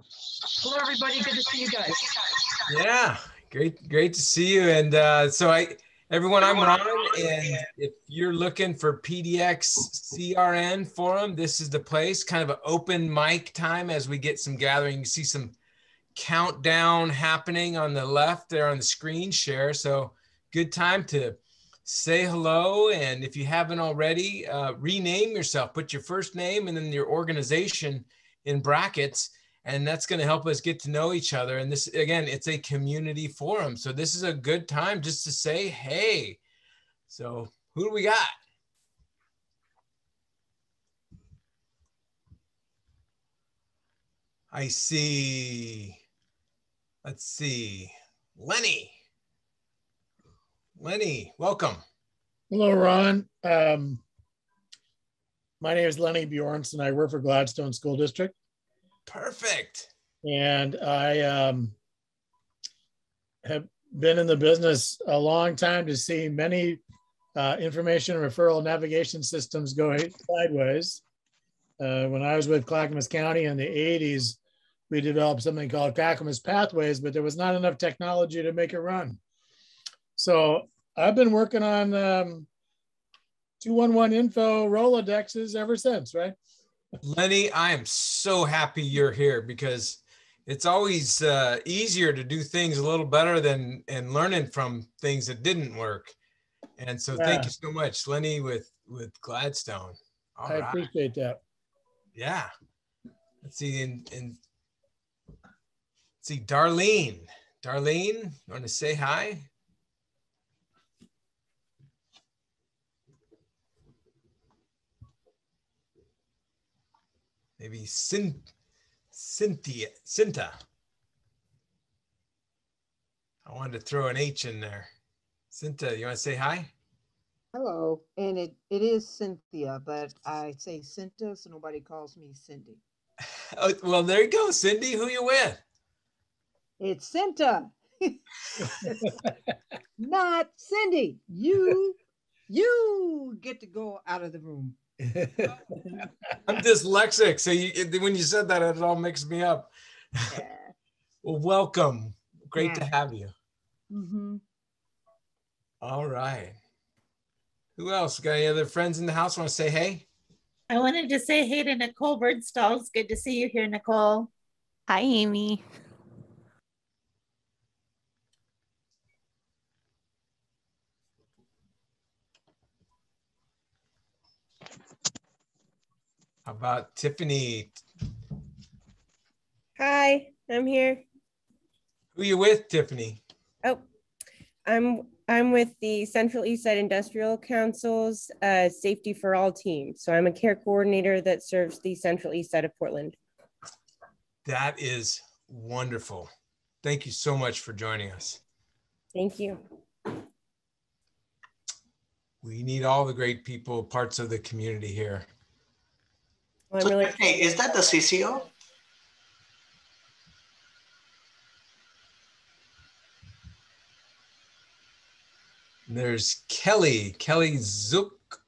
Hello, everybody. Good to see you guys. Yeah, great to see you. And everyone, I'm Ron, and if you're looking for PDX-CRN forum, this is the place. Kind of an open mic time as we get some gathering. You see some countdown happening on the left there on the screen share. So good time to say hello. And if you haven't already, rename yourself. Put your first name and then your organization in brackets. And that's going to help us get to know each other. And this, again, it's a community forum. So this is a good time just to say, hey. So who do we got? I see, let's see, Lenny. Lenny, welcome. Hello, Ron. My name is Lenny Bjornson. I work for Gladstone School District. Perfect. And I have been in the business a long time to see many information referral navigation systems go sideways. When I was with Clackamas County in the 80s, we developed something called Clackamas Pathways, but there was not enough technology to make it run. So I've been working on 211 info Rolodexes ever since, right? Lenny, I am so happy you're here because it's always easier to do things a little better than and learning from things that didn't work. And so thank you so much, Lenny with Gladstone. All right. Appreciate that. Yeah. Let's see, let's see, Darlene. Darlene, want to say hi? Maybe Cynthia. I wanted to throw an H in there. Cynthia, you want to say hi? Hello, and it is Cynthia, but I say Cynthia, so nobody calls me Cindy. Oh, well, there you go, Cindy. Who you with? It's Cynthia, not Cindy. You get to go out of the room. I'm dyslexic, so when you said that, it all mixed me up. Yeah. Well, welcome. Great to have you. Mm-hmm. All right. Who else? Got any other friends in the house want to say hey? I wanted to say hey to Nicole Birdstall. It's good to see you here, Nicole. Hi, Amy. How about Tiffany? Hi, I'm here. Who you with, Tiffany? Oh, I'm with the Central Eastside Industrial Council's Safety for All team. So I'm a care coordinator that serves the Central Eastside of Portland. That is wonderful. Thank you so much for joining us. Thank you. We need all the great people, parts of the community here. Well, I'm really hey, is that the CCO? There's Kelly Zook.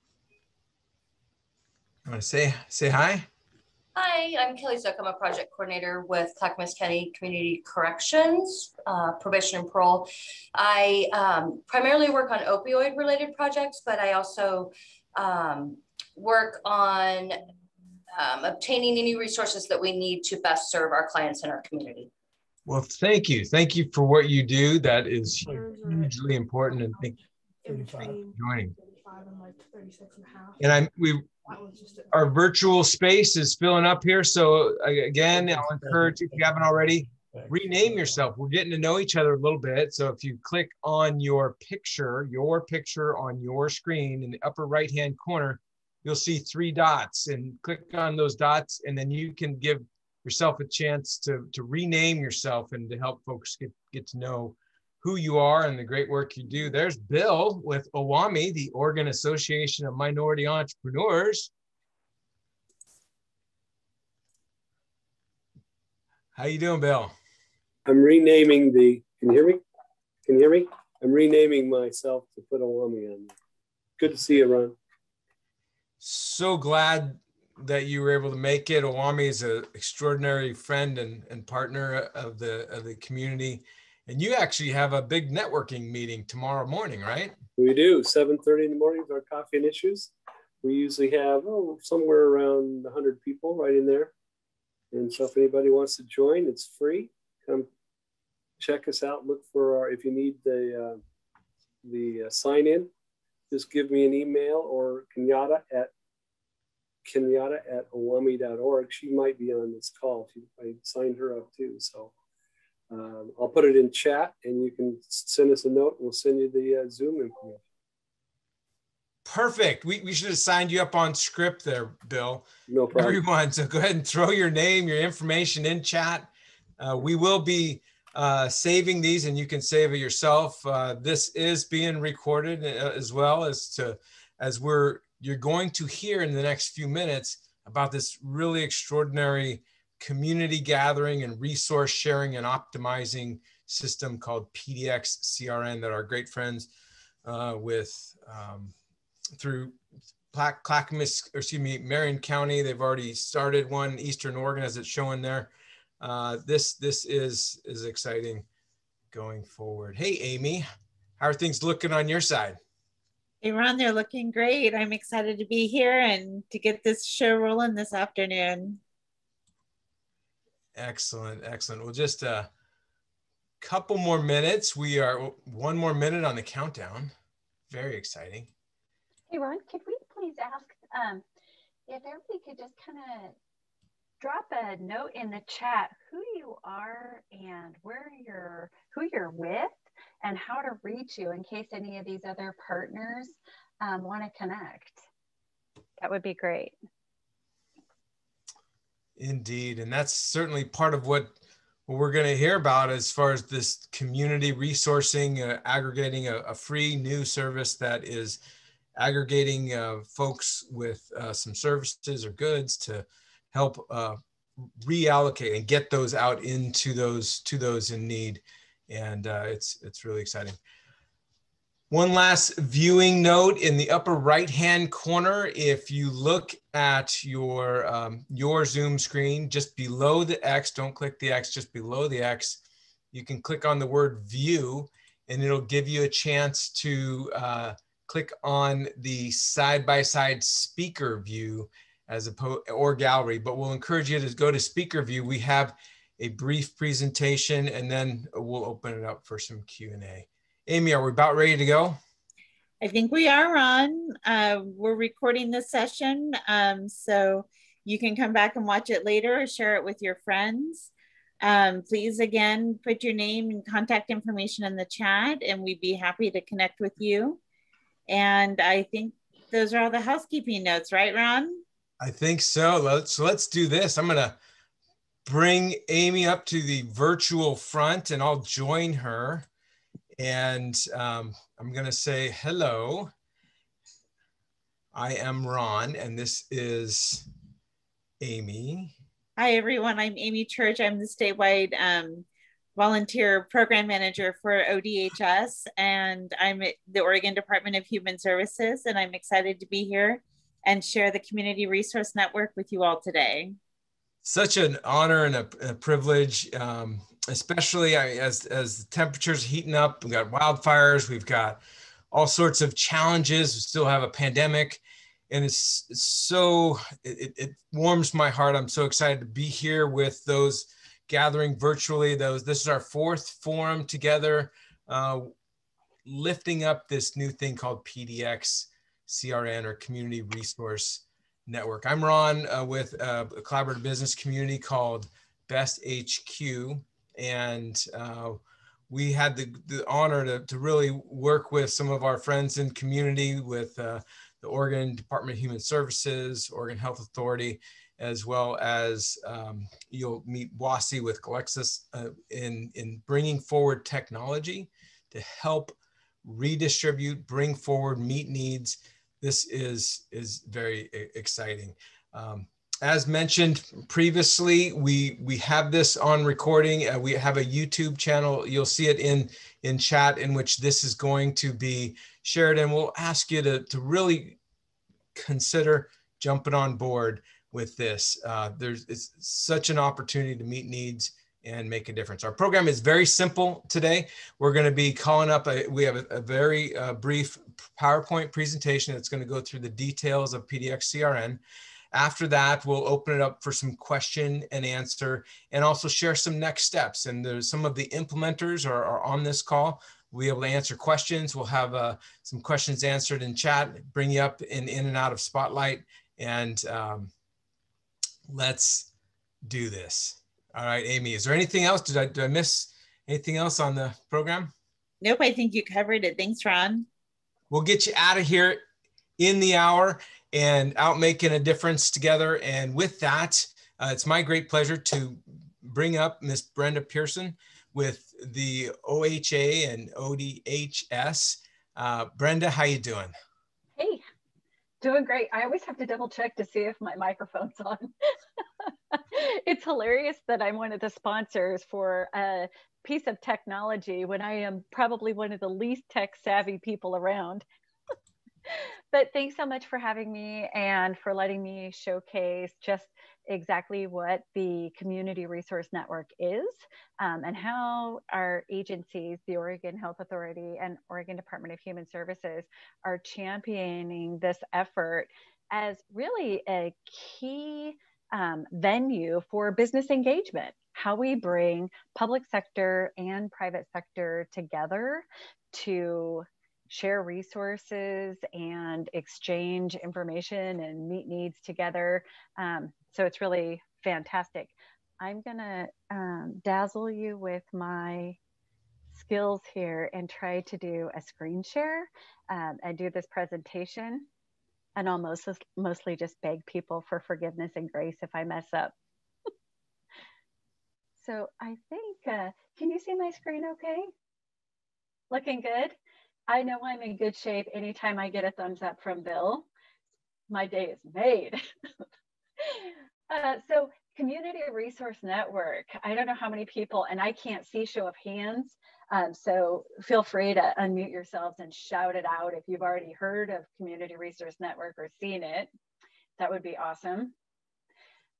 You want to say hi? Hi, I'm Kelly Zook. I'm a project coordinator with Clackamas County Community Corrections, Probation and Parole. I primarily work on opioid-related projects, but I also work on obtaining any resources that we need to best serve our clients in our community. Well, thank you. Thank you for what you do. That is hugely important, and thank you for joining. And our virtual space is filling up here. So again, I'll encourage you, if you haven't already, rename yourself. We're getting to know each other a little bit. So if you click on your picture on your screen in the upper right-hand corner, you'll see 3 dots, and click on those dots, and then you can give yourself a chance to rename yourself and to help folks get to know who you are and the great work you do. There's Bill with OWAMI, the Oregon Association of Minority Entrepreneurs. How you doing, Bill? I'm renaming can you hear me? Can you hear me? I'm renaming myself to put OWAMI on. Good to see you, Ron. So glad that you were able to make it. Owami is an extraordinary friend and partner of the community. And you actually have a big networking meeting tomorrow morning, right? We do. 7:30 in the morning is our coffee and issues. We usually have somewhere around 100 people right in there. And so if anybody wants to join, it's free. Come check us out. Look for our, if you need the sign in, just give me an email or Kenyatta at owami.org. She might be on this call. I signed her up too. So I'll put it in chat and you can send us a note. We'll send you the Zoom information. Perfect. We should have signed you up on script there, Bill. No problem. Everyone, so go ahead and throw your name, your information in chat. We will be saving these and you can save it yourself. This is being recorded as well you're going to hear in the next few minutes about this really extraordinary community gathering and resource sharing and optimizing system called PDX-CRN that our great friends through Clackamas, Marion County. They've already started one, Eastern Oregon, as it's showing there. This is exciting going forward. Hey, Amy, how are things looking on your side? Hey, Ron, they're looking great. I'm excited to be here and to get this show rolling this afternoon. Excellent, excellent. Well, just a couple more minutes. We are 1 more minute on the countdown. Very exciting. Hey, Ron, could we please ask if everybody could just kind of drop a note in the chat who you are and who you're with and how to reach you in case any of these other partners want to connect. That would be great. Indeed, and that's certainly part of what we're going to hear about as far as this community resourcing, aggregating a free new service that is aggregating folks with some services or goods to help reallocate and get those out into those in need. And it's really exciting. One last viewing note in the upper right-hand corner, if you look at your Zoom screen, just below the X, don't click the X, just below the X, you can click on the word view and it'll give you a chance to click on the side-by-side speaker view or gallery, but we'll encourage you to go to speaker view. We have a brief presentation and then we'll open it up for some Q&A. Amy, are we about ready to go? I think we are, Ron. We're recording this session, so you can come back and watch it later or share it with your friends. Please, again, put your name and contact information in the chat and we'd be happy to connect with you. And I think those are all the housekeeping notes, right, Ron? I think so. Let's do this. I'm going to bring Amy up to the virtual front and I'll join her. And I'm going to say hello. I am Ron, and this is Amy. Hi, everyone. I'm Amy Church. I'm the statewide volunteer program manager for ODHS, and I'm at the Oregon Department of Human Services, and I'm excited to be here and share the Community Resource Network with you all today. Such an honor and a privilege. Especially as the temperatures are heating up, we've got wildfires, we've got all sorts of challenges, we still have a pandemic, and it warms my heart. I'm so excited to be here with those gathering virtually. This is our 4th forum together, lifting up this new thing called PDX-CRN or Community Resource Network. I'm Ron with a collaborative business community called Best HQ. And we had the honor to really work with some of our friends in community with the Oregon Department of Human Services, Oregon Health Authority, as well as you'll meet WASI with Alexis in bringing forward technology to help redistribute, bring forward, meet needs. This is very exciting. As mentioned previously, we have this on recording. We have a YouTube channel. You'll see it in chat in which this is going to be shared. And we'll ask you to really consider jumping on board. with this. It's such an opportunity to meet needs and make a difference. Our program is very simple today. We're going to be calling up, we have a very brief PowerPoint presentation that's going to go through the details of PDX-CRN. After that, we'll open it up for some question and answer, and also share some next steps. And there's some of the implementers are on this call. We'll be able to answer questions. We'll have some questions answered in chat, bring you up in and out of Spotlight, and let's do this. All right, Amy, is there anything else? Did I miss anything else on the program? Nope, I think you covered it. Thanks, Ron. We'll get you out of here in the hour and out making a difference together. And with that, it's my great pleasure to bring up Miss Brenda Pearson with the OHA and ODHS. Brenda, how you doing? Hey, doing great. I always have to double check to see if my microphone's on. It's hilarious that I'm one of the sponsors for a piece of technology when I am probably one of the least tech savvy people around. But thanks so much for having me and for letting me showcase just exactly what the Community Resource Network is and how our agencies, the Oregon Health Authority and Oregon Department of Human Services, are championing this effort as really a key venue for business engagement, how we bring public sector and private sector together to share resources and exchange information and meet needs together. So it's really fantastic. I'm gonna dazzle you with my skills here and try to do a screen share and do this presentation. And I'll mostly just beg people for forgiveness and grace if I mess up. So I think, can you see my screen okay? Looking good? I know I'm in good shape anytime I get a thumbs up from Bill. My day is made. So Community Resource Network, I don't know how many people, and I can't see show of hands, so feel free to unmute yourselves and shout it out if you've already heard of Community Resource Network or seen it. That would be awesome.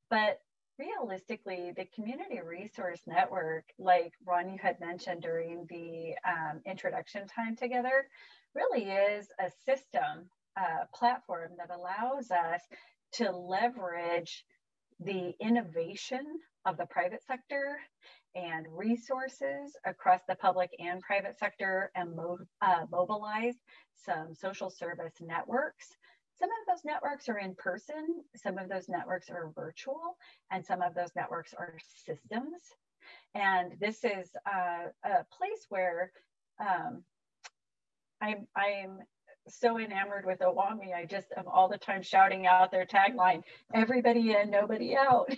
But realistically, the Community Resource Network, like Ron, you had mentioned during the introduction time together, really is a system, platform that allows us to leverage the innovation of the private sector and resources across the public and private sector and mobilize some social service networks. Some of those networks are in person, some of those networks are virtual, and some of those networks are systems. And this is a place where I'm so enamored with OWAMI. I just am all the time shouting out their tagline, everybody in, nobody out.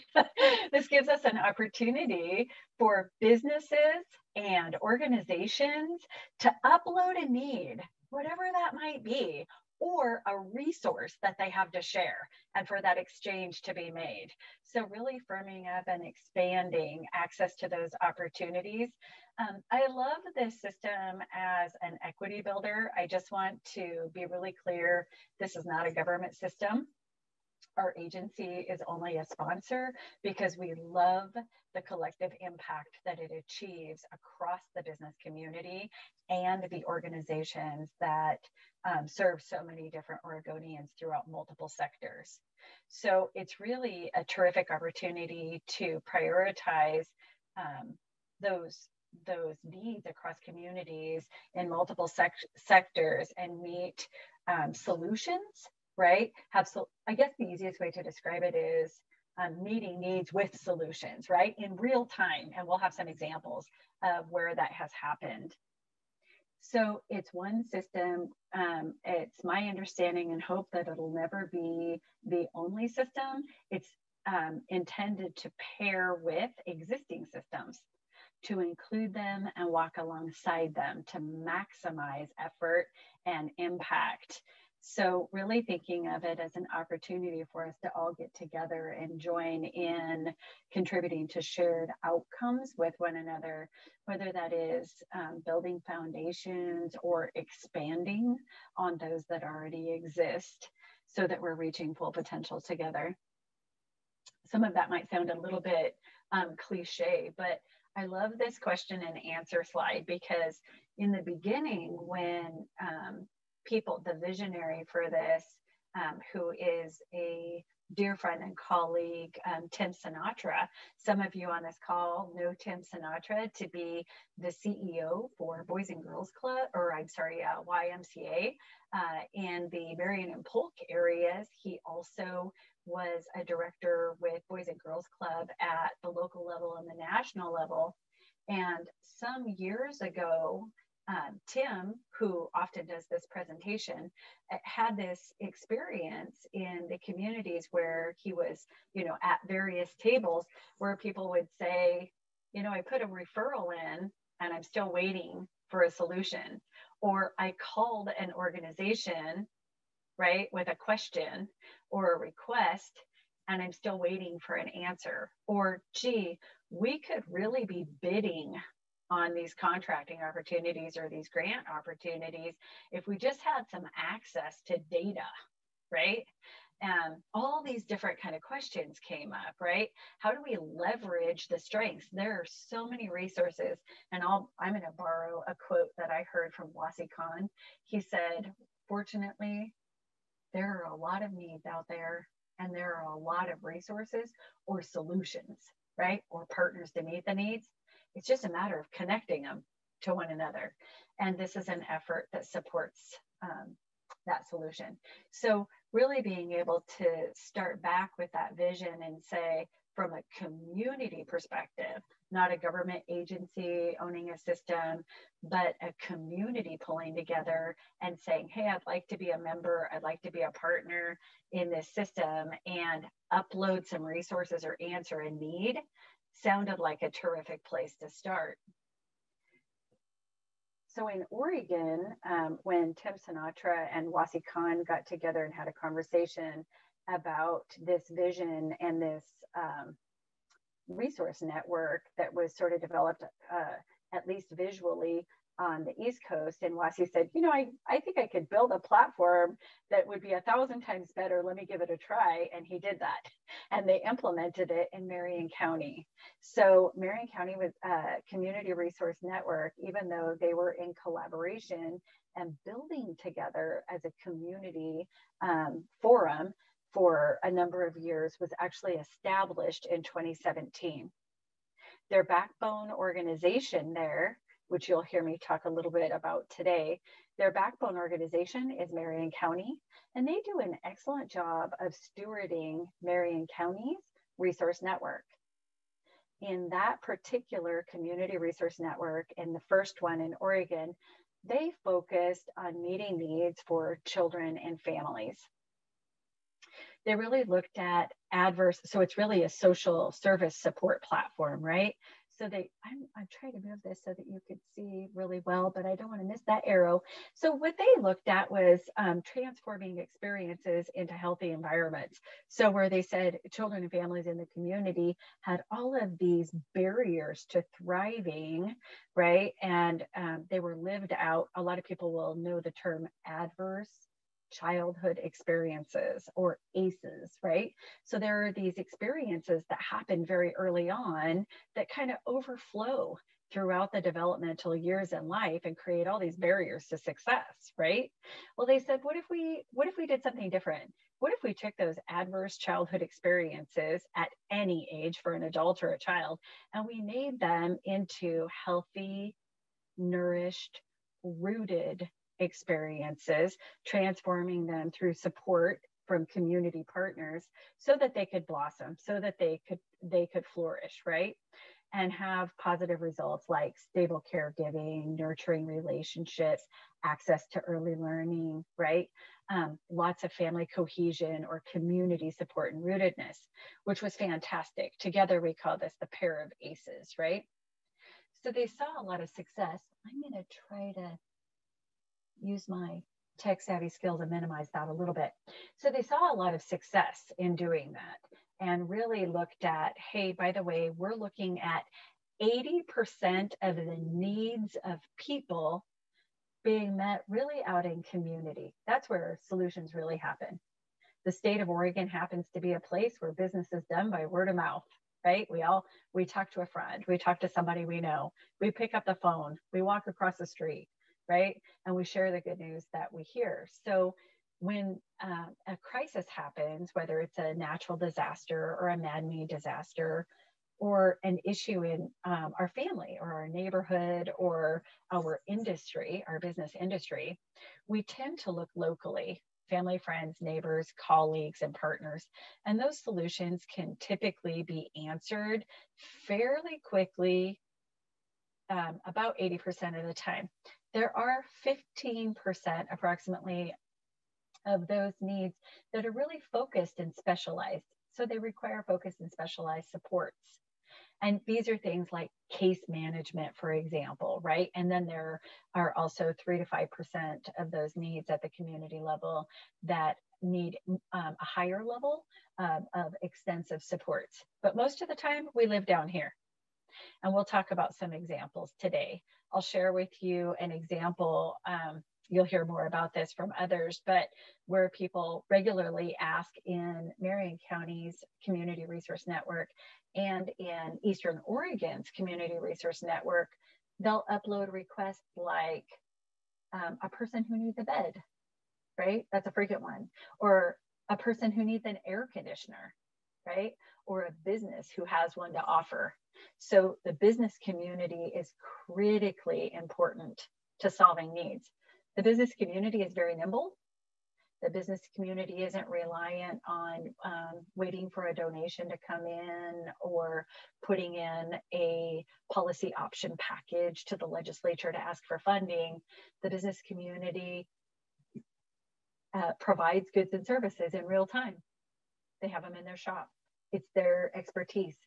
This gives us an opportunity for businesses and organizations to upload a need, whatever that might be, or a resource that they have to share, and for that exchange to be made. So really firming up and expanding access to those opportunities. I love this system as an equity builder. I just want to be really clear, this is not a government system. Our agency is only a sponsor because we love the collective impact that it achieves across the business community and the organizations that serve so many different Oregonians throughout multiple sectors. So it's really a terrific opportunity to prioritize those needs across communities in multiple sectors and meet solutions, right? I guess the easiest way to describe it is meeting needs with solutions, right? In real time, and we'll have some examples of where that has happened. So it's one system. It's my understanding and hope that it'll never be the only system. It's intended to pair with existing systems, to include them and walk alongside them to maximize effort and impact. So really thinking of it as an opportunity for us to all get together and join in contributing to shared outcomes with one another, whether that is building foundations or expanding on those that already exist so that we're reaching full potential together. some of that might sound a little bit cliche, but I love this question and answer slide, because in the beginning, when people, the visionary for this, who is a dear friend and colleague, Tim Sinatra. Some of you on this call know Tim Sinatra to be the CEO for Boys and Girls Club, or I'm sorry, YMCA in the Marion and Polk areas. He also was a director with Boys and Girls Club at the local level and the national level. And some years ago, Tim, who often does this presentation, had this experience in the communities where he was, at various tables where people would say, I put a referral in and I'm still waiting for a solution. Or I called an organization, right, with a question or a request, and I'm still waiting for an answer. Or, gee, we could really be bidding on these contracting opportunities or these grant opportunities if we just had some access to data, right? And all these different kind of questions came up, right? How do we leverage the strengths? There are so many resources, and I'm going to borrow a quote that I heard from Wasi Khan. He said, fortunately, there are a lot of needs out there, and there are a lot of resources or solutions, right? Or partners to meet the needs. It's just a matter of connecting them to one another. And this is an effort that supports that solution. So really being able to start back with that vision and say, from a community perspective, not a government agency owning a system, but a community pulling together and saying, hey, I'd like to be a member, I'd like to be a partner in this system, and upload some resources or answer a need, sounded like a terrific place to start. So in Oregon, when Tim Sinatra and Wasi Khan got together and had a conversation about this vision and this resource network that was sort of developed, at least visually, on the East Coast, and Wasi said, I think I could build a platform that would be 1,000 times better. Let me give it a try. And he did that. And they implemented it in Marion County. So Marion County was a community resource network, even though they were in collaboration and building together as a community forum for a number of years, was actually established in 2017. Their backbone organization there, which you'll hear me talk a little bit about today, their backbone organization is Marion County, and they do an excellent job of stewarding Marion County's resource network. In that particular community resource network, and the first one in Oregon, they focused on meeting needs for children and families. They really looked at so it's really a social service support platform, right? So I'm trying to move this so that you could see really well, but I don't want to miss that arrow. So what they looked at was transforming experiences into healthy environments. So where they said children and families in the community had all of these barriers to thriving, right? And they were lived out. A lot of people will know the term adverse childhood experiences, or ACEs, right? So there are these experiences that happen very early on that kind of overflow throughout the developmental years in life and create all these barriers to success, right? Well, they said, what if we did something different? What if we took those adverse childhood experiences at any age for an adult or a child, and we made them into healthy, nourished, rooted experiences, transforming them through support from community partners so that they could blossom, so that they could flourish, right? And have positive results like stable caregiving, nurturing relationships, access to early learning, right? Lots of family cohesion or community support and rootedness, which was fantastic. Together, we call this the pair of ACEs, right? So they saw a lot of success. I'm going to try to use my tech savvy skills and minimize that a little bit. So they saw a lot of success in doing that, and really looked at, hey, by the way, we're looking at 80% of the needs of people being met really out in community. That's where solutions really happen. The state of Oregon happens to be a place where business is done by word of mouth, right? We talk to a friend, we talk to somebody we know, we pick up the phone, we walk across the street, right? And we share the good news that we hear. So when a crisis happens, whether it's a natural disaster or a man-made disaster, or an issue in our family or our neighborhood or our industry, our business industry, we tend to look locally, family, friends, neighbors, colleagues, and partners. And those solutions can typically be answered fairly quickly, about 80% of the time. There are 15% approximately of those needs that are really focused and specialized. So they require focused and specialized supports. And these are things like case management, for example, right? And then there are also 3 to 5% of those needs at the community level that need a higher level of extensive supports. But most of the time we live down here. And we'll talk about some examples today. I'll share with you an example. You'll hear more about this from others, but where people regularly ask in Marion County's Community Resource Network and in Eastern Oregon's Community Resource Network, they'll upload requests like a person who needs a bed, right? That's a frequent one. Or a person who needs an air conditioner, right? Or a business who has one to offer. So the business community is critically important to solving needs. The business community is very nimble. The business community isn't reliant on waiting for a donation to come in or putting in a policy option package to the legislature to ask for funding. The business community provides goods and services in real time. They have them in their shop. It's their expertise.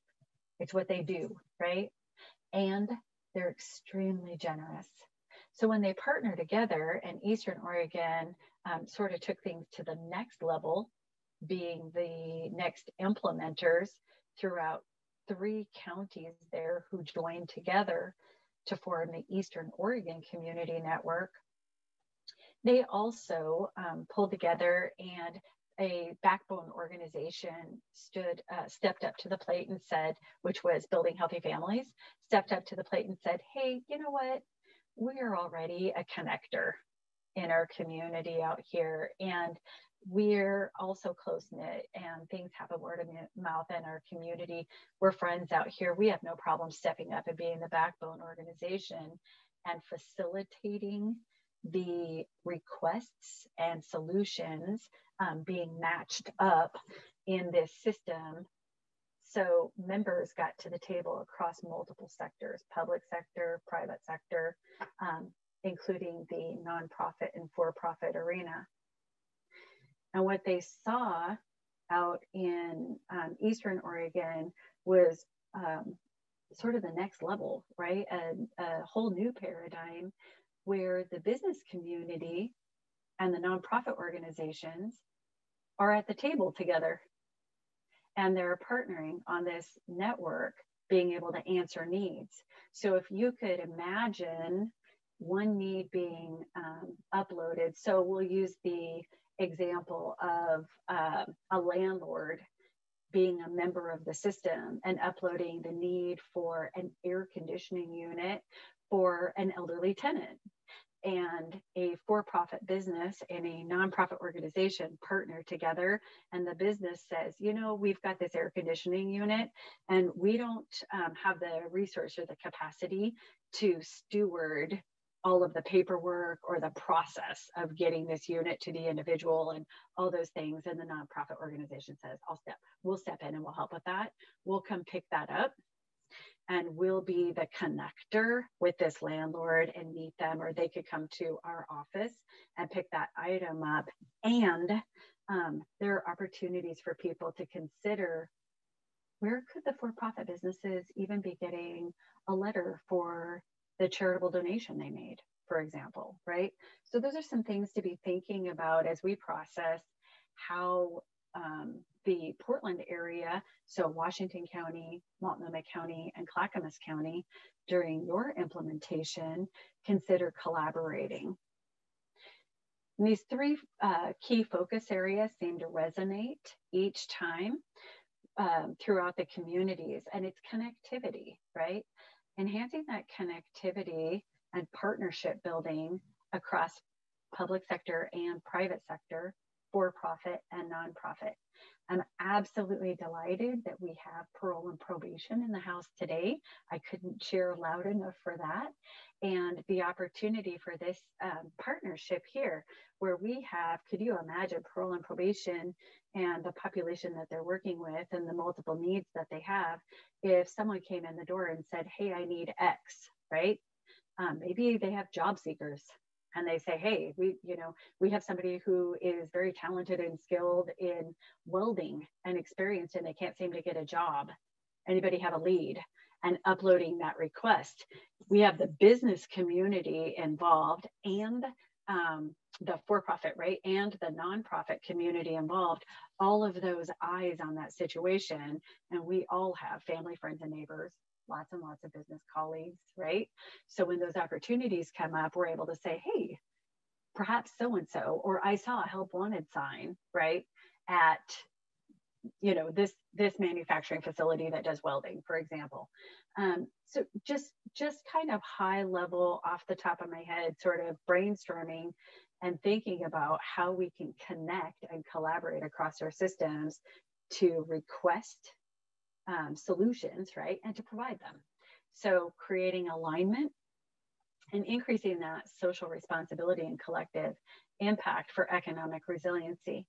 It's what they do, right? And they're extremely generous. So when they partner together, and Eastern Oregon sort of took things to the next level, being the next implementers throughout 3 counties there who joined together to form the Eastern Oregon Community Network. They also pulled together, and a backbone organization stepped up to the plate and said, which was Building Healthy Families, stepped up to the plate and said, hey, you know what? We're already a connector in our community out here, and we're also close-knit, and things have a word of mouth in our community. We're friends out here. We have no problem stepping up and being the backbone organization and facilitating the requests and solutions being matched up in this system. So members got to the table across multiple sectors, public sector, private sector, including the nonprofit and for-profit arena. And what they saw out in Eastern Oregon was sort of the next level, right? A whole new paradigm where the business community and the nonprofit organizations are at the table together. And they're partnering on this network, being able to answer needs. So if you could imagine one need being uploaded, so we'll use the example of a landlord being a member of the system and uploading the need for an air conditioning unit for an elderly tenant. And a for-profit business and a nonprofit organization partner together, and the business says, you know, we've got this air conditioning unit and we don't have the resource or the capacity to steward all of the paperwork or the process of getting this unit to the individual and all those things. And the nonprofit organization says, we'll step in and we'll help with that. We'll come pick that up. And we'll be the connector with this landlord and meet them, or they could come to our office and pick that item up. And there are opportunities for people to consider, where could the for-profit businesses even be getting a letter for the charitable donation they made, for example, right? So those are some things to be thinking about as we process how the Portland area, so Washington County, Multnomah County, and Clackamas County, during your implementation, consider collaborating. And these three key focus areas seem to resonate each time throughout the communities, and it's connectivity, right? Enhancing that connectivity and partnership building across public sector and private sector, for-profit and nonprofit. I'm absolutely delighted that we have parole and probation in the house today. I couldn't cheer loud enough for that. And the opportunity for this partnership here, where we have, could you imagine parole and probation and the population that they're working with and the multiple needs that they have, if someone came in the door and said, hey, I need X, right? Maybe they have job seekers. And they say, hey, we have somebody who is very talented and skilled in welding and experienced, and they can't seem to get a job. Anybody have a lead? And uploading that request. We have the business community involved and the for-profit, right? And the nonprofit community involved, all of those eyes on that situation. And we all have family, friends, and neighbors, lots and lots of business colleagues, right? So when those opportunities come up, we're able to say, hey, perhaps so-and-so, or I saw a help wanted sign, right? At, this manufacturing facility that does welding, for example. So just kind of high level off the top of my head, sort of brainstorming and thinking about how we can connect and collaborate across our systems to request solutions, right? And to provide them. So creating alignment and increasing that social responsibility and collective impact for economic resiliency.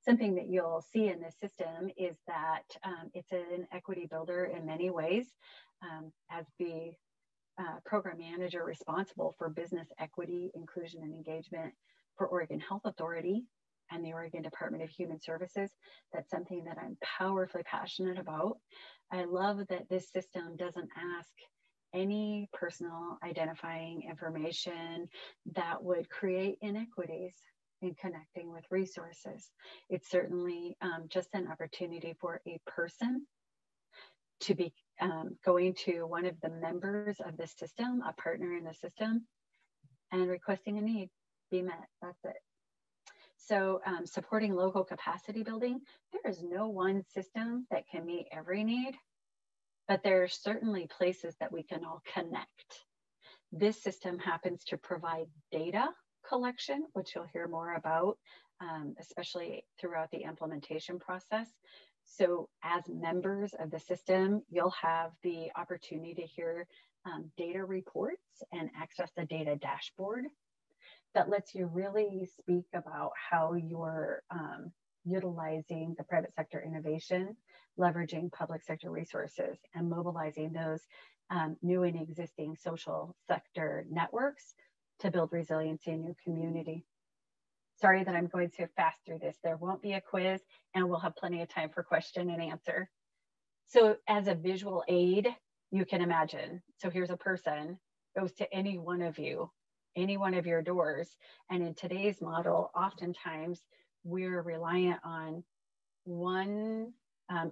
Something that you'll see in this system is that it's an equity builder in many ways. As the program manager responsible for business equity, inclusion, and engagement for Oregon Health Authority and the Oregon Department of Human Services, that's something that I'm powerfully passionate about. I love that this system doesn't ask any personal identifying information that would create inequities in connecting with resources. It's certainly just an opportunity for a person to be going to one of the members of the system, a partner in the system, and requesting a need be met. That's it. So supporting local capacity building, there is no one system that can meet every need, but there are certainly places that we can all connect. This system happens to provide data collection, which you'll hear more about, especially throughout the implementation process. So as members of the system, you'll have the opportunity to hear data reports and access the data dashboard that lets you really speak about how you're utilizing the private sector innovation, leveraging public sector resources, and mobilizing those new and existing social sector networks to build resiliency in your community. Sorry that I'm going so fast through this. There won't be a quiz, and we'll have plenty of time for question and answer. So as a visual aid, you can imagine. So here's a person, goes to any one of you, any one of your doors. And in today's model, oftentimes we're reliant on one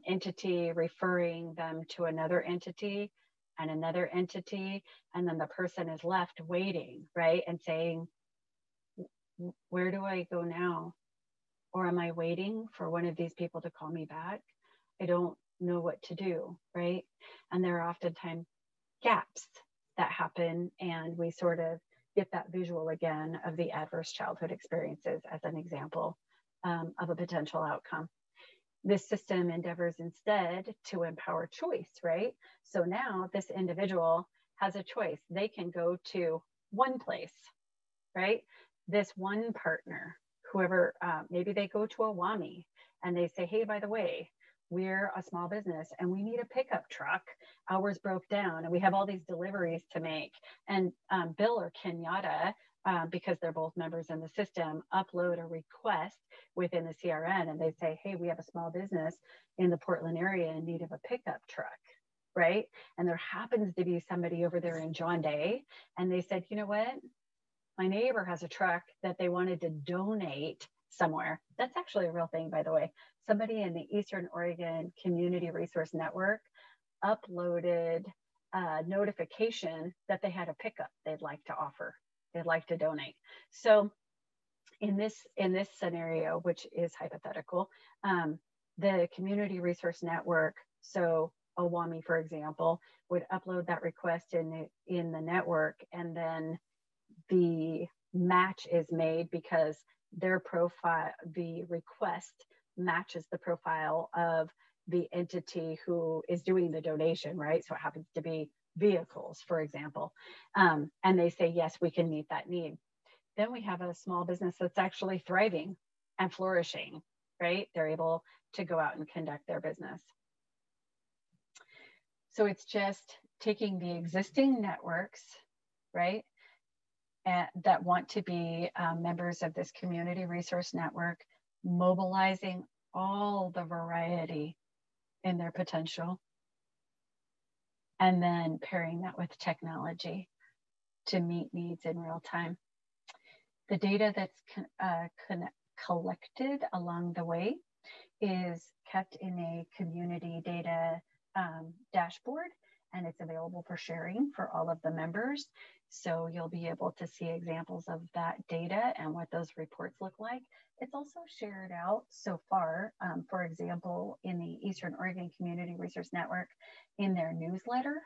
entity referring them to another entity and another entity. And then the person is left waiting, right? And saying, where do I go now? Or am I waiting for one of these people to call me back? I don't know what to do, right? And there are oftentimes gaps that happen, and we sort of get that visual again of the adverse childhood experiences as an example of a potential outcome. This system endeavors instead to empower choice, right? So now this individual has a choice. They can go to one place, right? This one partner, whoever, maybe they go to a WAMI and they say, hey, by the way, we're a small business and we need a pickup truck. Ours broke down and we have all these deliveries to make. And Bill or Kenyatta, because they're both members in the system, upload a request within the CRN and they say, hey, we have a small business in the Portland area in need of a pickup truck, right? And there happens to be somebody over there in John Day, and they said, you know what? My neighbor has a truck that they wanted to donate somewhere. That's actually a real thing, by the way. Somebody in the Eastern Oregon Community Resource Network uploaded a notification that they had a pickup they'd like to offer, they'd like to donate. So in this scenario, which is hypothetical, the community resource network, so OWAMI, for example, would upload that request in the network, and then the match is made because their profile, the request matches the profile of the entity who is doing the donation, right? So it happens to be vehicles, for example. And they say, yes, we can meet that need. Then we have a small business that's actually thriving and flourishing, right? They're able to go out and conduct their business. So it's just taking the existing networks, right, that want to be members of this community resource network, mobilizing all the variety in their potential, and then pairing that with technology to meet needs in real time. The data that's collected along the way is kept in a community data dashboard, and it's available for sharing for all of the members. So you'll be able to see examples of that data and what those reports look like. It's also shared out so far, for example, in the Eastern Oregon Community Resource Network, in their newsletter,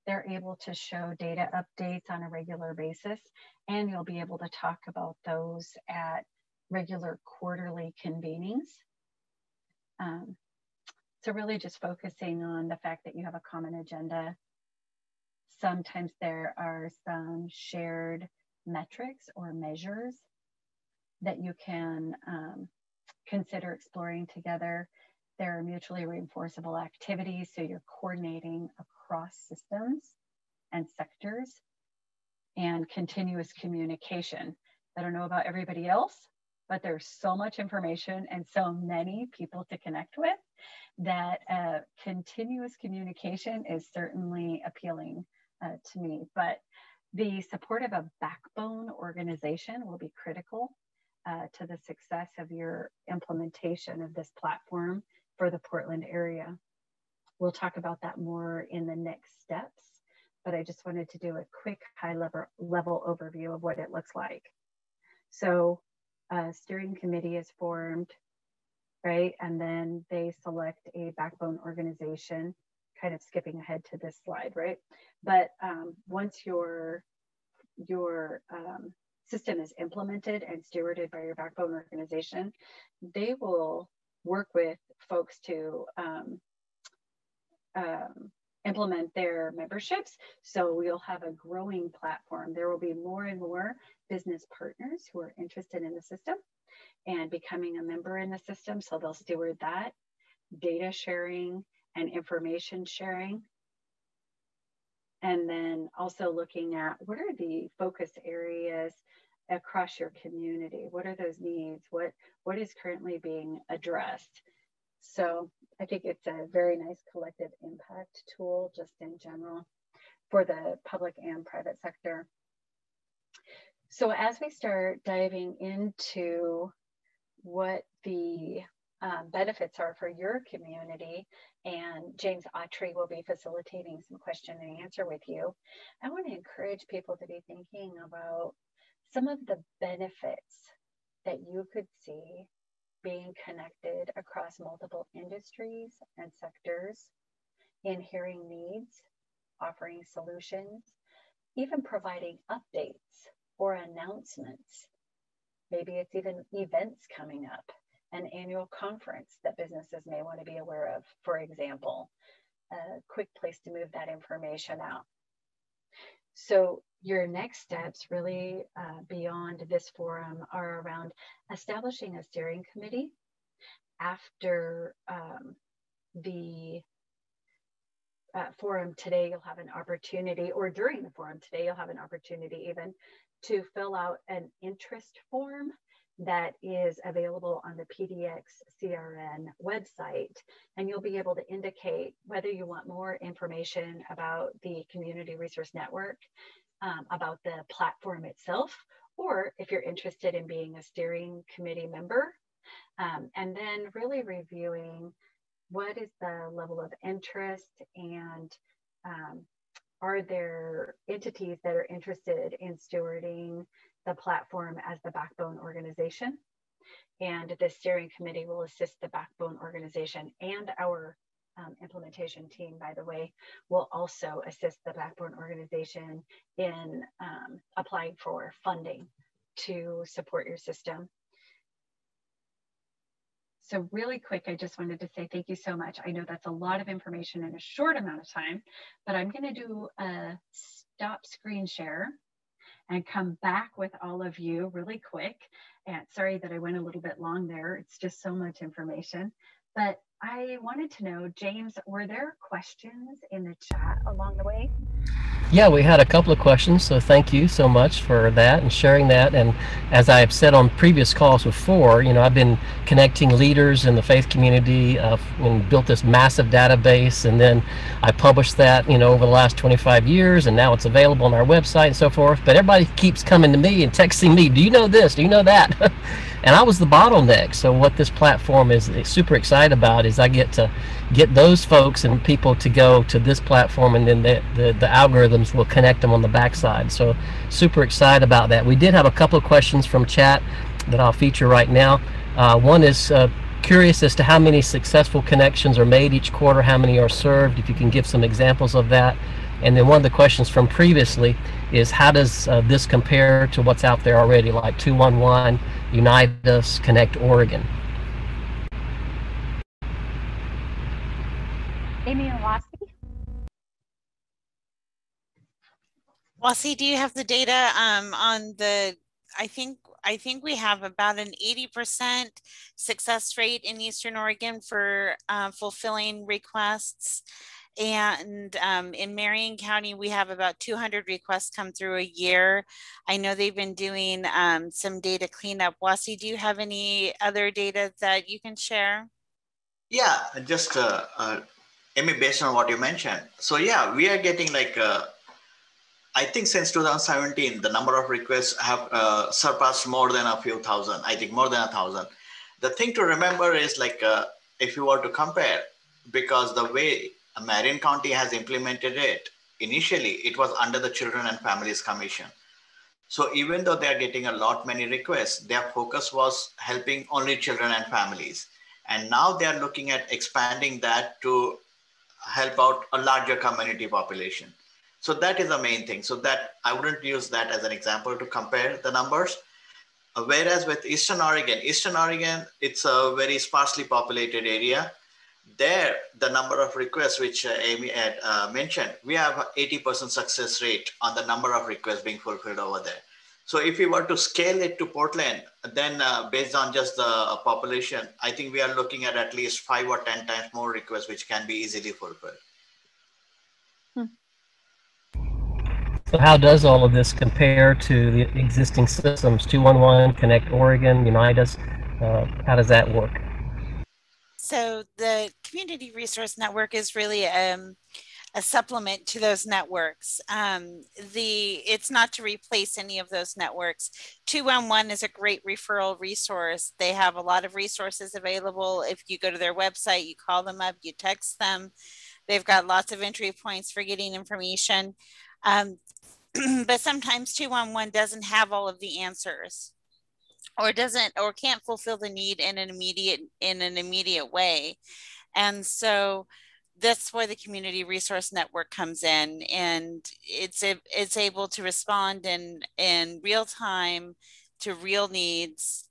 they're able to show data updates on a regular basis, and you'll be able to talk about those at regular quarterly convenings. So really just focusing on the fact that you have a common agenda. Sometimes there are some shared metrics or measures that you can consider exploring together. There are mutually reinforceable activities, so you're coordinating across systems and sectors, and continuous communication. I don't know about everybody else, but there's so much information and so many people to connect with that continuous communication is certainly appealing to me. But the support of a backbone organization will be critical to the success of your implementation of this platform for the Portland area. We'll talk about that more in the next steps, but I just wanted to do a quick high level overview of what it looks like. So a steering committee is formed, right? And then they select a backbone organization, kind of skipping ahead to this slide, right? But once your system is implemented and stewarded by your backbone organization, they will work with folks to implement their memberships. So we'll have a growing platform. There will be more and more business partners who are interested in the system and becoming a member in the system. So they'll steward that, data sharing and information sharing. And then also looking at what are the focus areas across your community? What are those needs? What is currently being addressed? So I think it's a very nice collective impact tool just in general for the public and private sector. So as we start diving into what the benefits are for your community, and James Autry will be facilitating some question and answer with you, I want to encourage people to be thinking about some of the benefits that you could see being connected across multiple industries and sectors, in hearing needs, offering solutions, even providing updates or announcements. Maybe it's even events coming up, an annual conference that businesses may want to be aware of, for example, a quick place to move that information out. So your next steps really beyond this forum are around establishing a steering committee. After the forum today, you'll have an opportunity, or during the forum today, you'll have an opportunity even to fill out an interest form that is available on the PDX-CRN website. And you'll be able to indicate whether you want more information about the Community Resource Network, about the platform itself, or if you're interested in being a steering committee member, and then really reviewing what is the level of interest, and are there entities that are interested in stewarding the platform as the backbone organization. And the steering committee will assist the backbone organization, and our implementation team, by the way, will also assist the backbone organization in applying for funding to support your system. So really quick, I just wanted to say thank you so much. I know that's a lot of information in a short amount of time, but I'm going to do a stop screen share and come back with all of you really quick. And sorry that I went a little bit long there. It's just so much information. But I wanted to know, James, were there questions in the chat along the way? Yeah, we had a couple of questions, so thank you so much for that and sharing that. And as I have said on previous calls before, you know, I've been connecting leaders in the faith community and built this massive database, and then I published that, you know, over the last 25 years, and now it's available on our website and so forth. But everybody keeps coming to me and texting me, do you know this, do you know that? And I was the bottleneck. So what this platform is super excited about is I get to get those folks and people to go to this platform, and then the algorithms will connect them on the backside. So super excited about that. We did have a couple of questions from chat that I'll feature right now. One is curious as to how many successful connections are made each quarter, how many are served, if you can give some examples of that. And then one of the questions from previously is how does this compare to what's out there already, like 211, Unite Us, Connect Oregon? Amy and Wasi? Wasi, do you have the data on the, I think we have about an 80% success rate in Eastern Oregon for fulfilling requests. And in Marion County, we have about 200 requests come through a year. I know they've been doing some data cleanup. Wasi, do you have any other data that you can share? Yeah, just Amy, based on what you mentioned. So yeah, we are getting like, I think since 2017, the number of requests have surpassed more than a few thousand, I think more than 1,000. The thing to remember is like, if you were to compare, because the way Marion County has implemented it, initially it was under the Children and Families Commission. So even though they are getting a lot many requests, their focus was helping only children and families. And now they are looking at expanding that to help out a larger community population. So that is the main thing. So that I wouldn't use that as an example to compare the numbers. Whereas with Eastern Oregon, it's a very sparsely populated area. There, the number of requests, which Amy had mentioned, we have 80% success rate on the number of requests being fulfilled over there. So if we were to scale it to Portland, then based on just the population, I think we are looking at least 5 or 10 times more requests, which can be easily fulfilled. So how does all of this compare to the existing systems, 211, Connect Oregon, Unite Us? How does that work? So the Community Resource Network is really a supplement to those networks. It's not to replace any of those networks. 211 is a great referral resource. They have a lot of resources available. If you go to their website, you call them up, you text them. They've got lots of entry points for getting information. But sometimes 211 doesn't have all of the answers, or can't fulfill the need in an immediate way. And so that's where the Community Resource Network comes in, and it's able to respond in real time to real needs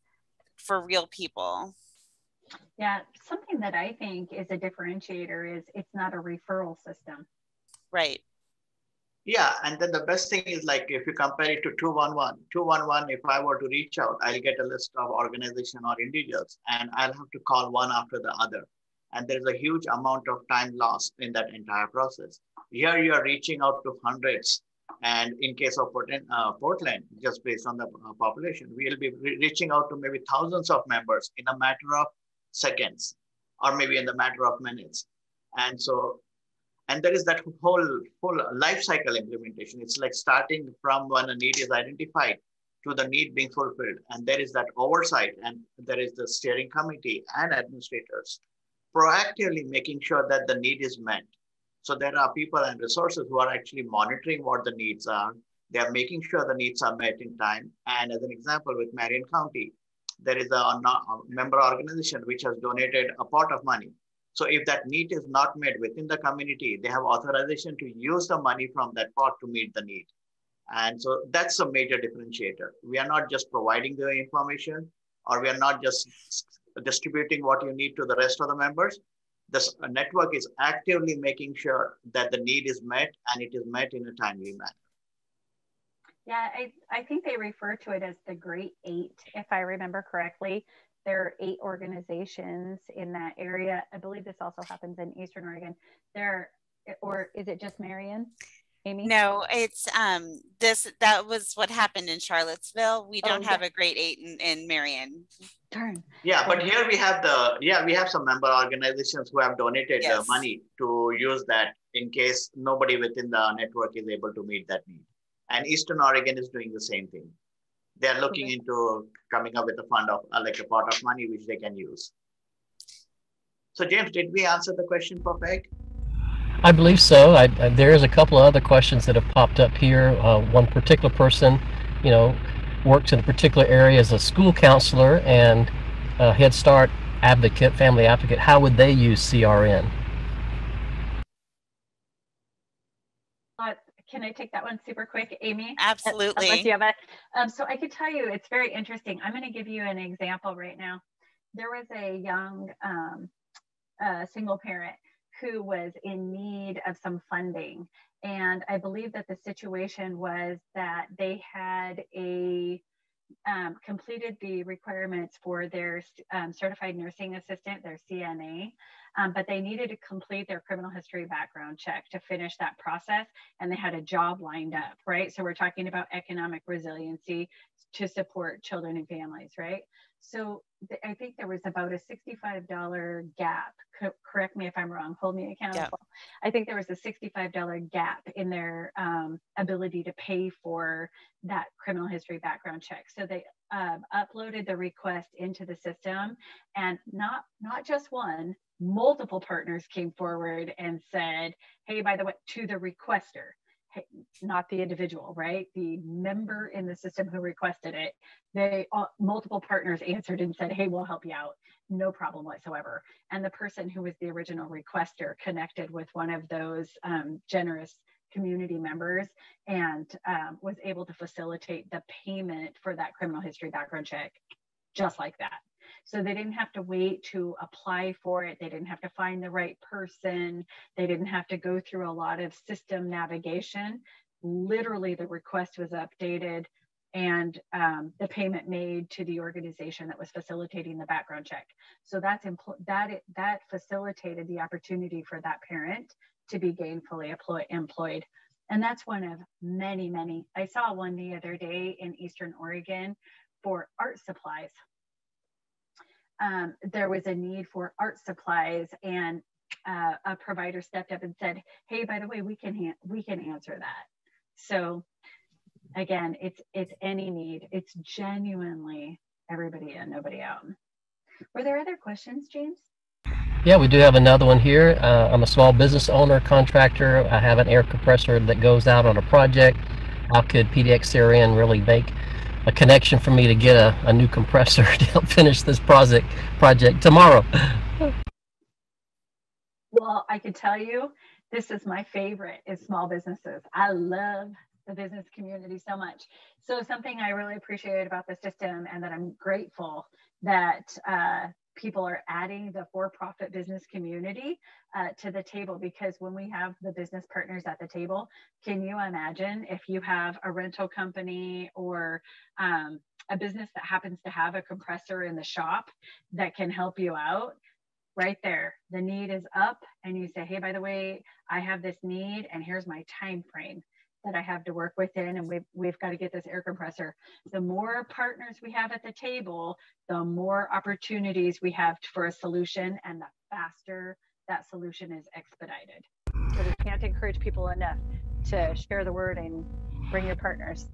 for real people. Yeah, something that I think is a differentiator is it's not a referral system. Right. Yeah, and then the best thing is like if you compare it to 211, if I were to reach out, I'll get a list of organization or individuals, and I'll have to call one after the other. And there's a huge amount of time lost in that entire process. Here you are reaching out to hundreds. And in case of Portland, just based on the population, we'll be reaching out to maybe thousands of members in a matter of seconds, or maybe in the matter of minutes. And so, and there is that whole full life cycle implementation. It's like starting from when a need is identified to the need being fulfilled. And there is that oversight, and there is the steering committee and administrators proactively making sure that the need is met. So there are people and resources who are actually monitoring what the needs are. They are making sure the needs are met in time. And as an example, with Marion County, there is a member organization which has donated a pot of money. So if that need is not met within the community, they have authorization to use the money from that pot to meet the need. And so that's a major differentiator. We are not just providing the information, or we are not just distributing what you need to the rest of the members. This network is actively making sure that the need is met, and it is met in a timely manner. Yeah, I think they refer to it as the Great Eight, if I remember correctly. There are 8 organizations in that area. I believe this also happens in Eastern Oregon. Or is it just Marion, Amy? No, it's that was what happened in Charlottesville. We don't have a Great Eight in Marion. Darn. Yeah, but here we have we have some member organizations who have donated the money to use that in case nobody within the network is able to meet that need. And Eastern Oregon is doing the same thing. They are looking into coming up with a fund of like a pot of money which they can use. So James, did we answer the question for Peg? I believe so. There is a couple of other questions that have popped up here. One particular person, works in a particular area as a school counselor and a Head Start advocate, family advocate. How would they use CRN? Can I take that one super quick, Amy? Absolutely. Unless you have a, so I could tell you, it's very interesting. I'm going to give you an example right now. There was a young single parent who was in need of some funding. And I believe that the situation was that they had completed the requirements for their certified nursing assistant, their CNA, but they needed to complete their criminal history background check to finish that process. And they had a job lined up, right? So we're talking about economic resiliency to support children and families, right? So I think there was about a $65 gap. Correct me if I'm wrong, hold me accountable. Yeah. I think there was a $65 gap in their ability to pay for that criminal history background check. So they uploaded the request into the system, and not just one, multiple partners came forward and said, hey, by the way, to the requester, hey, not the individual, right? The member in the system who requested it, multiple partners answered and said, hey, we'll help you out. No problem whatsoever. And the person who was the original requester connected with one of those generous community members and was able to facilitate the payment for that criminal history background check just like that. So they didn't have to wait to apply for it. They didn't have to find the right person. They didn't have to go through a lot of system navigation. Literally, the request was updated and the payment made to the organization that was facilitating the background check. So that facilitated the opportunity for that parent to be gainfully employed. And that's one of many, many. I saw one the other day in Eastern Oregon for art supplies. There was a need for art supplies, and a provider stepped up and said, hey, by the way, we can answer that. So again, it's any need. It's genuinely everybody in, nobody out. Were there other questions, James? Yeah, we do have another one here. I'm a small business owner, contractor. I have an air compressor that goes out on a project. How could PDX-CRN really make a connection for me to get a new compressor to help finish this project tomorrow? Well, I can tell you, this is my favorite, is small businesses. I love the business community so much. So something I really appreciate about the system, and that I'm grateful that people are adding the for-profit business community to the table, because when we have the business partners at the table, can you imagine if you have a rental company or a business that happens to have a compressor in the shop that can help you out? Right there, the need is up, and you say, hey, by the way, I have this need, and here's my time frame that I have to work within, and we've got to get this air compressor. The more partners we have at the table, the more opportunities we have for a solution, and the faster that solution is expedited. So we can't encourage people enough to share the word and bring your partners.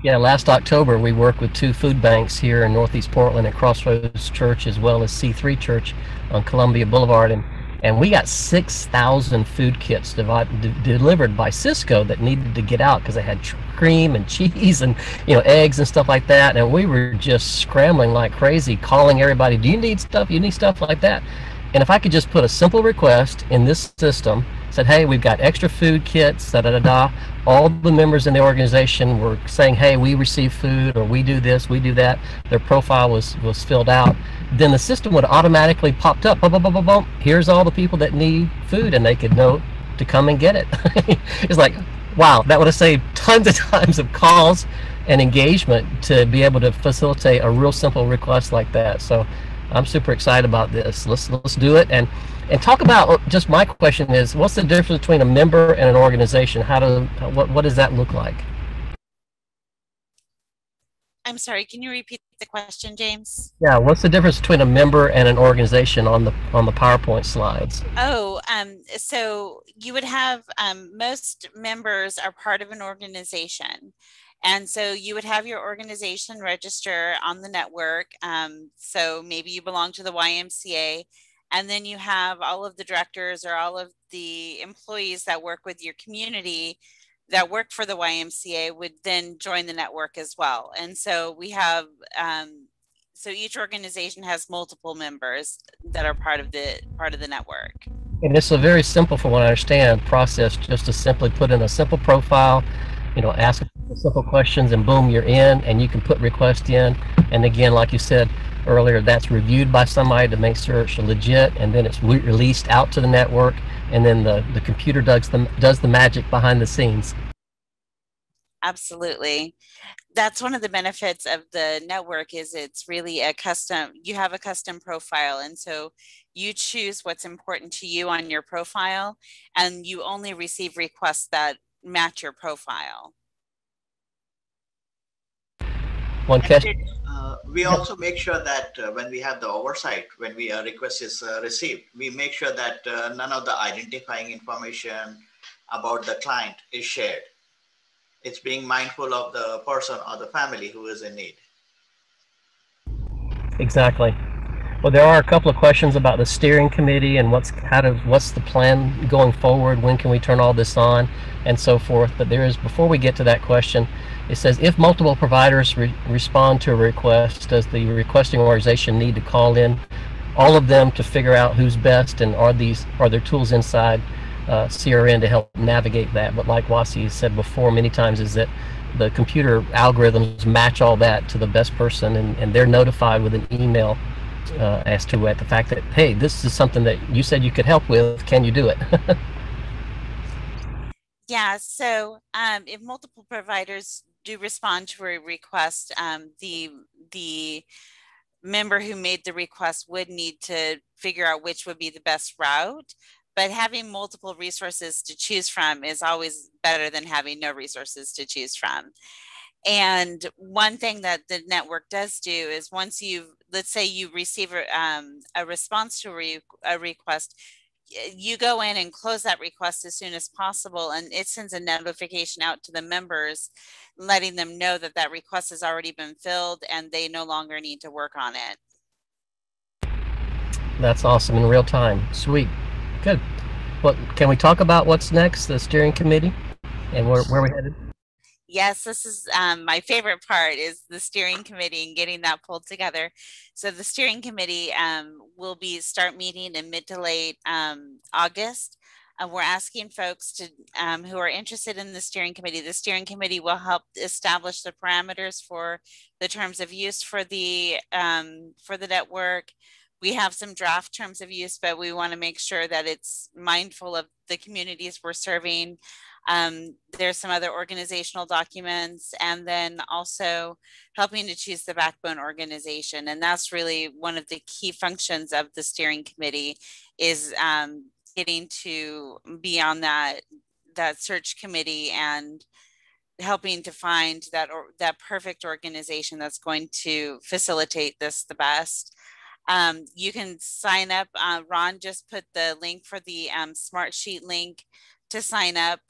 Yeah, last October we worked with 2 food banks here in Northeast Portland at Crossroads Church, as well as C3 Church on Columbia Boulevard, and And we got 6,000 food kits delivered by Cisco that needed to get out because they had cream and cheese and eggs and stuff like that. And we were just scrambling like crazy, calling everybody, do you need stuff? You need stuff like that. And if I could just put a simple request in this system, said, hey, we've got extra food kits, all the members in the organization were saying, hey, we receive food, or we do this, we do that. Their profile was filled out. Then the system would automatically pop up, boom, boom, boom, boom, boom. Here's all the people that need food, and they could know to come and get it. It's like, wow, that would have saved tons of times of calls and engagement to be able to facilitate a real simple request like that. So I'm super excited about this. Let's do it and talk about. Just my question is, what's the difference between a member and an organization? What does that look like? I'm sorry, can you repeat the question, James? Yeah, what's the difference between a member and an organization on the PowerPoint slides? Oh, so you would have most members are part of an organization. And so you would have your organization register on the network. So maybe you belong to the YMCA, and then you have all of the directors or all of the employees that work with your community that work for the YMCA would then join the network as well. And so we have, so each organization has multiple members that are part of the network. And it's a very simple, from what I understand, process just to simply put in a simple profile, ask simple questions, and boom, you're in, and you can put requests in. And again, like you said earlier, that's reviewed by somebody to make sure it's legit, and then it's released out to the network, and then the computer does the magic behind the scenes. Absolutely. That's one of the benefits of the network is it's really you have a custom profile. And so you choose what's important to you on your profile, and you only receive requests that match your profile. We also make sure that when we have the oversight, when a request is received, we make sure that none of the identifying information about the client is shared. It's being mindful of the person or the family who is in need. Exactly. Well, there are a couple of questions about the steering committee and what's the plan going forward, when can we turn all this on, and so forth. But before we get to that question, it says, if multiple providers respond to a request, does the requesting organization need to call in all of them to figure out who's best, and are there tools inside CRN to help navigate that? But like Wasi said before many times, is that the computer algorithms match all that to the best person, and they're notified with an email as to the fact that, hey, this is something that you said you could help with, can you do it? Yeah, so if multiple providers do respond to a request, the member who made the request would need to figure out which would be the best route. But having multiple resources to choose from is always better than having no resources to choose from. And one thing that the network does do is once let's say you receive a response to a request, you go in and close that request as soon as possible, and it sends a notification out to the members letting them know that that request has already been filled and they no longer need to work on it. That's awesome, in real time. Sweet. Good. Well, can we talk about what's next, the steering committee, and where we're headed? Yes, this is my favorite part, is the steering committee and getting that pulled together. So the steering committee will start meeting in mid to late August. We're asking folks who are interested in the steering committee. The steering committee will help establish the parameters for the terms of use for the network. We have some draft terms of use, but we want to make sure that it's mindful of the communities we're serving. There's some other organizational documents, and then also helping to choose the backbone organization. And that's really one of the key functions of the steering committee, is getting to be on that search committee and helping to find that perfect organization that's going to facilitate this the best. You can sign up. Ron just put the link for the Smartsheet link to sign up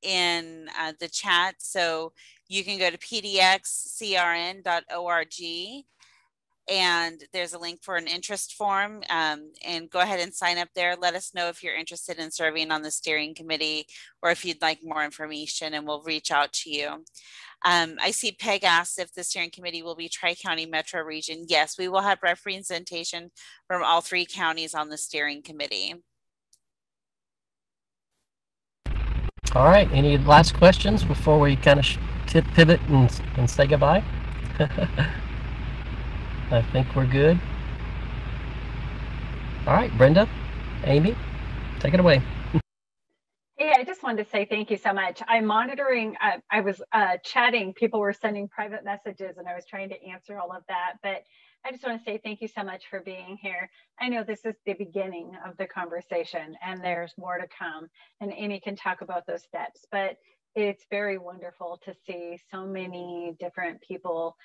in the chat. So you can go to PDX-CRN.org and there's a link for an interest form, and go ahead and sign up there. Let us know if you're interested in serving on the steering committee or if you'd like more information, and we'll reach out to you. I see Peg asked if the steering committee will be Tri-County Metro Region. Yes, we will have representation from all 3 counties on the steering committee. All right, any last questions before we kind of pivot and say goodbye? I think we're good. All right, Brenda, Amy, take it away. Hey, I just wanted to say thank you so much. I'm monitoring, I was chatting, people were sending private messages and I was trying to answer all of that, but I just want to say thank you so much for being here. I know this is the beginning of the conversation and there's more to come, and Amy can talk about those steps, but it's very wonderful to see so many different people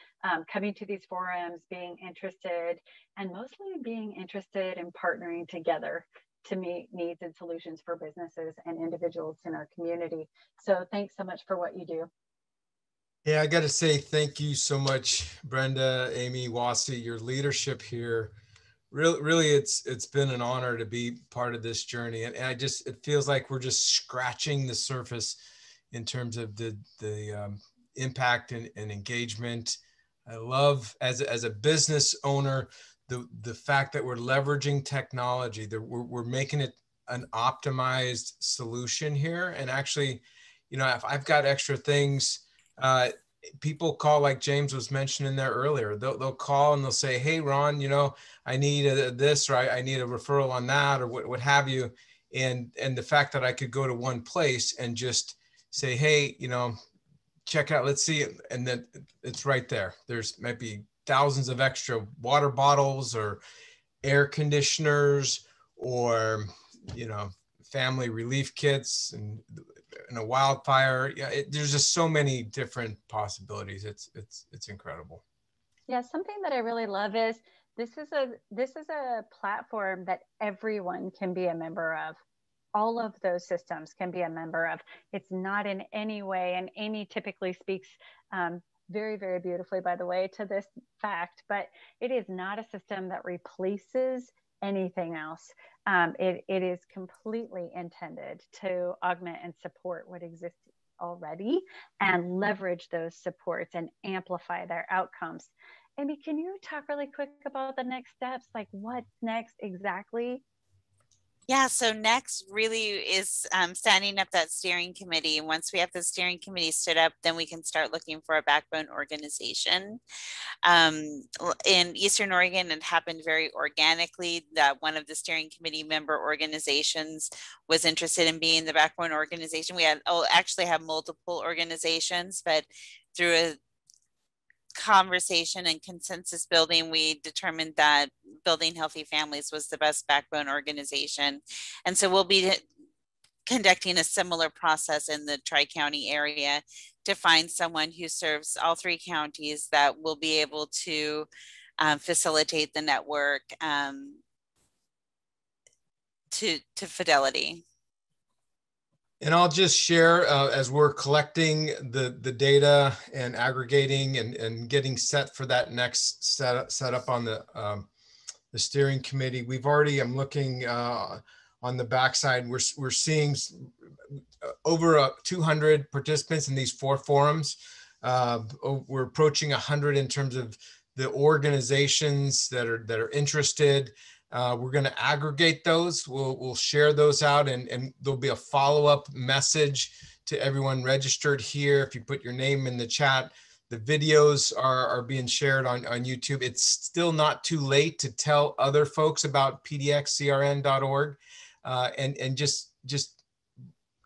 coming to these forums, being interested, and mostly being interested in partnering together to meet needs and solutions for businesses and individuals in our community. So thanks so much for what you do. Yeah, I got to say thank you so much, Brenda, Amy, Wasi. Your leadership here, really, it's been an honor to be part of this journey, and it feels like we're just scratching the surface in terms of the impact and engagement. I love as a business owner the fact that we're leveraging technology, that we're making it an optimized solution here. And actually, you know, if I've got extra things, people call, like James was mentioning there earlier, they'll call and they'll say, hey, Ron, you know, I need this, or I need a referral on that, or what have you. And the fact that I could go to one place and just say, hey, you know, check out, let's see it. And then it's right there. There's might be thousands of extra water bottles or air conditioners or, you know, family relief kits and in a wildfire. Yeah, there's just so many different possibilities. It's incredible. Yeah, something that I really love is this is a platform that everyone can be a member of. All of those systems can be a member of. It's not in any way, and Amy typically speaks very, very beautifully, by the way, to this fact, but it is not a system that replaces anything else. It is completely intended to augment and support what exists already and leverage those supports and amplify their outcomes. Amy, can you talk really quick about the next steps? Like what's next exactly? Yeah, so next really is standing up that steering committee. And once we have the steering committee stood up, then we can start looking for a backbone organization. In Eastern Oregon, it happened very organically that one of the steering committee member organizations was interested in being the backbone organization. We actually have multiple organizations, but through a conversation and consensus building, we determined that Building Healthy Families was the best backbone organization. And so we'll be conducting a similar process in the Tri-County area to find someone who serves all 3 counties that will be able to facilitate the network to fidelity. And I'll just share as we're collecting the data and aggregating and getting set for that next setup on the steering committee. We've already, I'm looking on the backside, we're seeing over 200 participants in these 4 forums. We're approaching 100 in terms of the organizations that are interested. We're going to aggregate those. We'll share those out, and there'll be a follow-up message to everyone registered here. If you put your name in the chat, the videos are being shared on YouTube. It's still not too late to tell other folks about PDX-CRN.org, and just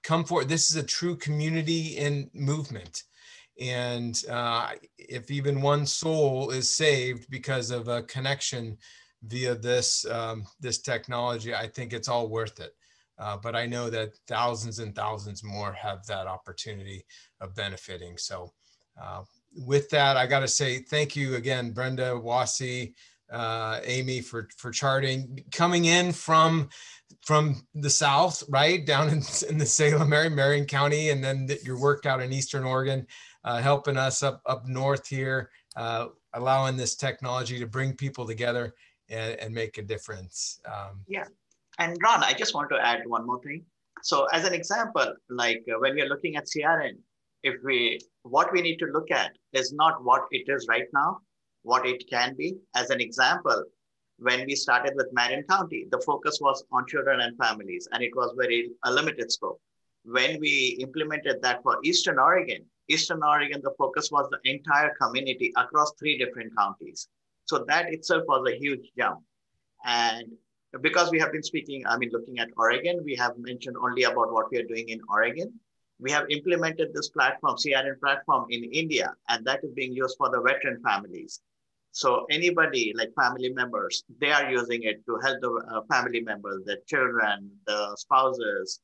come forward. This is a true community in movement. And if even one soul is saved because of a connection via this technology, I think it's all worth it. But I know that thousands and thousands more have that opportunity of benefiting. So with that, I got to say thank you again, Brenda, Wasi, Amy, for charting, coming in from the south, right down in the Salem area, Marion County, and then your work out in Eastern Oregon, helping us up north here. allowing this technology to bring people together and make a difference. Yeah. And Ron, I just want to add one more thing. So as an example, like when we are looking at CRN, what we need to look at is not what it is right now, what it can be. As an example, when we started with Marion County, the focus was on children and families, and it was a limited scope. When we implemented that for Eastern Oregon, the focus was the entire community across 3 different counties. So that itself was a huge jump. And because we have been looking at Oregon, we have mentioned only about what we are doing in Oregon. We have implemented this platform, CRN platform in India, and that is being used for the veteran families. So anybody like family members, they are using it to help the family members, the children, the spouses,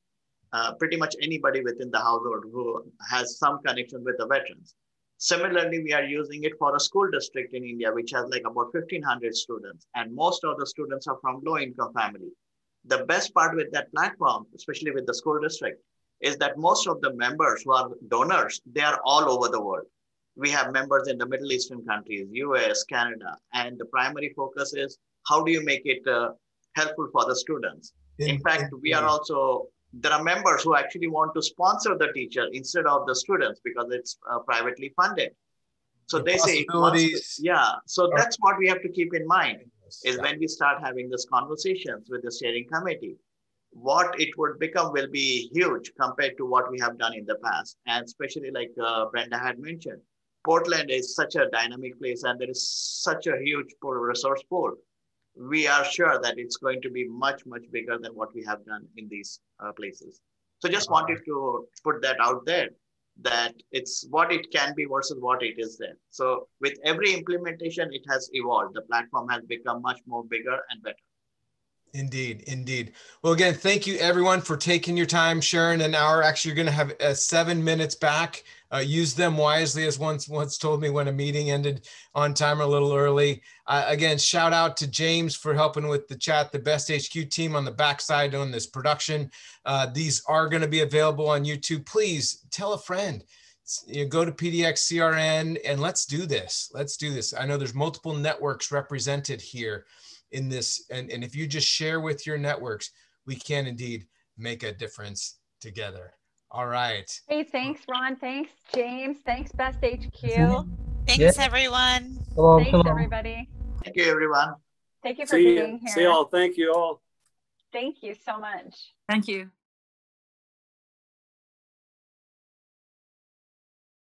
pretty much anybody within the household who has some connection with the veterans. Similarly, we are using it for a school district in India, which has like about 1,500 students, and most of the students are from low-income family. The best part with that platform, especially with the school district, is that most of the members who are donors, they are all over the world. We have members in the Middle Eastern countries, US, Canada, and the primary focus is how do you make it helpful for the students? In fact, there are members who actually want to sponsor the teacher instead of the students because it's privately funded. So they say, so that's what we have to keep in mind is when we start having these conversations with the steering committee, what it would become will be huge compared to what we have done in the past. And especially like Brenda had mentioned, Portland is such a dynamic place and there is such a huge resource pool. We are sure that it's going to be much, much bigger than what we have done in these places. So just wanted to put that out there, that it's what it can be versus what it is there. So with every implementation, it has evolved. The platform has become much more bigger and better. Indeed, indeed. Well, again, thank you everyone for taking your time, sharing an hour. Actually, you're going to have 7 minutes back. Use them wisely, as once told me when a meeting ended on time or a little early. Again, shout out to James for helping with the chat, the Best HQ team on the backside on this production. These are going to be available on YouTube. Please tell a friend. Go to PDX-CRN and let's do this. Let's do this. I know there's multiple networks represented here in this, and if you just share with your networks, we can indeed make a difference together. All right. Hey, thanks, Ron. Thanks, James. Thanks, Best HQ. Thanks, everyone. Thanks, everybody. Thank you, everyone. Thank you for being here. See y'all. Thank you all. Thank you so much. Thank you.